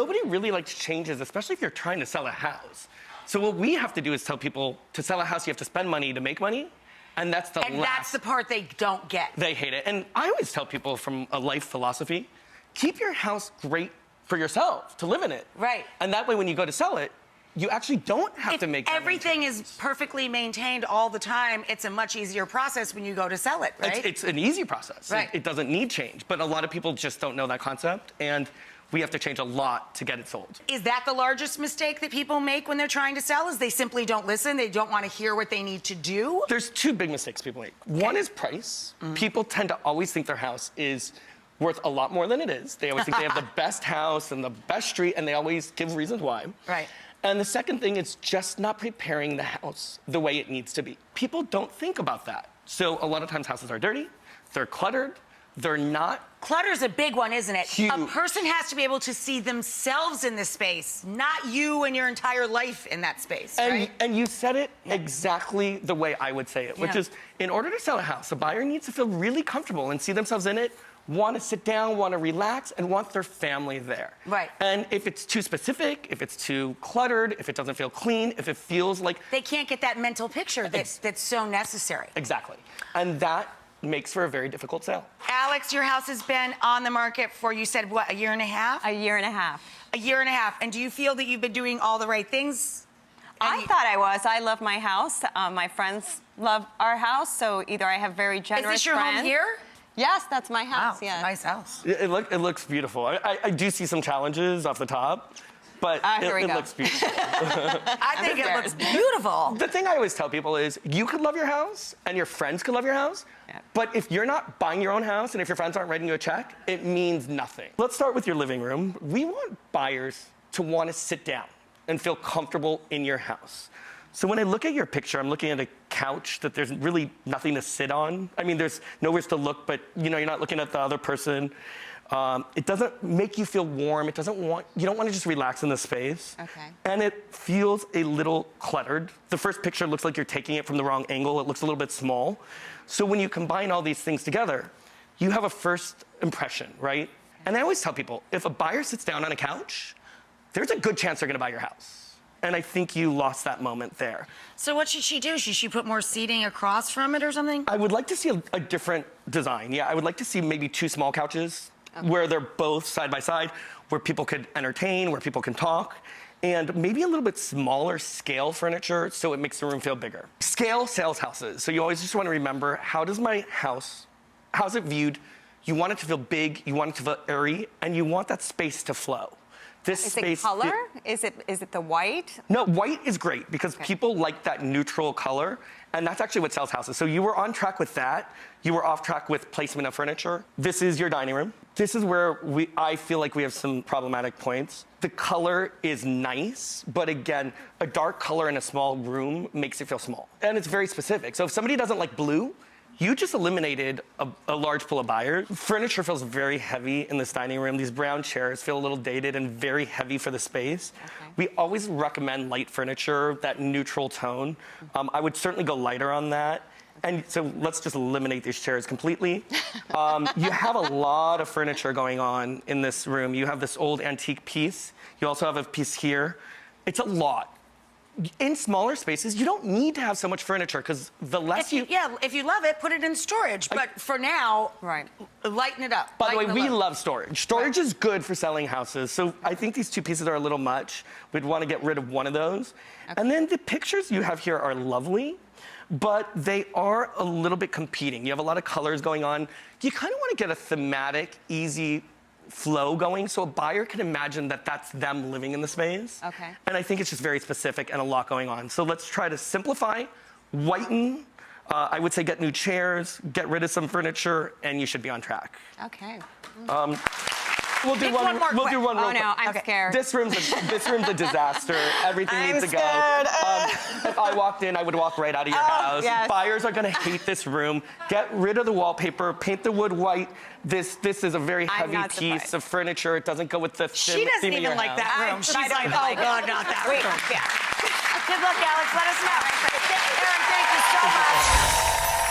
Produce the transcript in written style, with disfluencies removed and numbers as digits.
nobody really likes changes, especially if you're trying to sell a house. So what we have to do is tell people to sell a house, you have to spend money to make money. And that's the that's the part they don't get. They hate it. And I always tell people from a life philosophy, keep your house great for yourself, to live in it. Right. And that way, when you go to sell it, you actually don't have to make everything is perfectly maintained all the time. It's a much easier process when you go to sell it, right? It's an easy process. Right. It doesn't need change. But a lot of people just don't know that concept. And we have to change a lot to get it sold. Is that the largest mistake that people make when they're trying to sell? Is they simply don't listen? They don't want to hear what they need to do? There's two big mistakes people make. One is price. People tend to always think their house is worth a lot more than it is. They always think they have the best house and the best street, and they always give reasons why. Right. And the second thing is just not preparing the house the way it needs to be. People don't think about that. So a lot of times houses are dirty, they're cluttered, they're not. Clutter's a big one, isn't it? Huge. A person has to be able to see themselves in the space, not you and your entire life in that space, right? And you said it exactly the way I would say it, which is, in order to sell a house, a buyer needs to feel really comfortable and see themselves in it, want to sit down, want to relax, and want their family there. Right. And if it's too specific, if it's too cluttered, if it doesn't feel clean, if it feels like... They can't get that mental picture that's so necessary. Exactly. And that makes for a very difficult sale. Alex, your house has been on the market for, you said, what, a year and a half? A year and a half. A year and a half. And do you feel that you've been doing all the right things? I thought I was. I love my house. My friends love our house, so either I have very generous friends. Is this your home here? Yes, that's my house, Wow, yes. nice house. It looks beautiful. I do see some challenges off the top, but it looks beautiful. I think it looks beautiful. The thing I always tell people is, you could love your house, and your friends could love your house, but if you're not buying your own house, and if your friends aren't writing you a check, it means nothing. Let's start with your living room. We want buyers to want to sit down and feel comfortable in your house. So when I look at your picture, I'm looking at a couch that there's really nothing to sit on. I mean, there's nowhere to look, but you're not looking at the other person. It doesn't make you feel warm. You don't want to just relax in the space. Okay. And it feels a little cluttered. The first picture looks like you're taking it from the wrong angle. It looks a little bit small. So when you combine all these things together, you have a first impression, right? And I always tell people, if a buyer sits down on a couch, there's a good chance they're gonna buy your house. And I think you lost that moment there. So what should she do? Should she put more seating across from it or something? I would like to see a different design. Yeah, I would like to see maybe two small couches where they're both side by side, where people could entertain, where people can talk, and maybe a little bit smaller scale furniture so it makes the room feel bigger. Scale sells houses. So you always just want to remember, how's it viewed? You want it to feel big, you want it to feel airy, and you want that space to flow. Is it color? Is it the white? No, white is great because people like that neutral color, and that's actually what sells houses. So you were on track with that. You were off track with placement of furniture. This is your dining room. This is where I feel like we have some problematic points. The color is nice, but again, a dark color in a small room makes it feel small. And it's very specific. So if somebody doesn't like blue, you just eliminated a large pool of buyers. Furniture feels very heavy in this dining room. These brown chairs feel a little dated and very heavy for the space. Okay. We always recommend light furniture, that neutral tone. I would certainly go lighter on that. And so let's just eliminate these chairs completely. You have a lot of furniture going on in this room. You have this old antique piece. You also have a piece here. It's a lot. In smaller spaces, you don't need to have so much furniture because the less if you love it, put it in storage. But for now, lighten it up. By the way, we love storage. Storage is good for selling houses. So I think these two pieces are a little much. We'd want to get rid of one of those. Okay. And then the pictures you have here are lovely, but they are a little bit competing. You have a lot of colors going on. You kind of want to get a thematic, easy flow going so a buyer can imagine that that's them living in the space. Okay. And I think it's just very specific and a lot going on. So let's try to simplify, whiten, I would say get new chairs, get rid of some furniture, and you should be on track. Okay. We'll do one more. Oh no, I'm scared. This room's a disaster. Everything needs to go. If I walked in, I would walk right out of your house. Yes. Buyers are gonna hate this room. Get rid of the wallpaper, paint the wood white. This is a very heavy piece of furniture. It doesn't go with the She doesn't even like that room. She's like, oh God, not that room. Yeah. Good luck, Alex. Let us know. Aaron, thank you so much.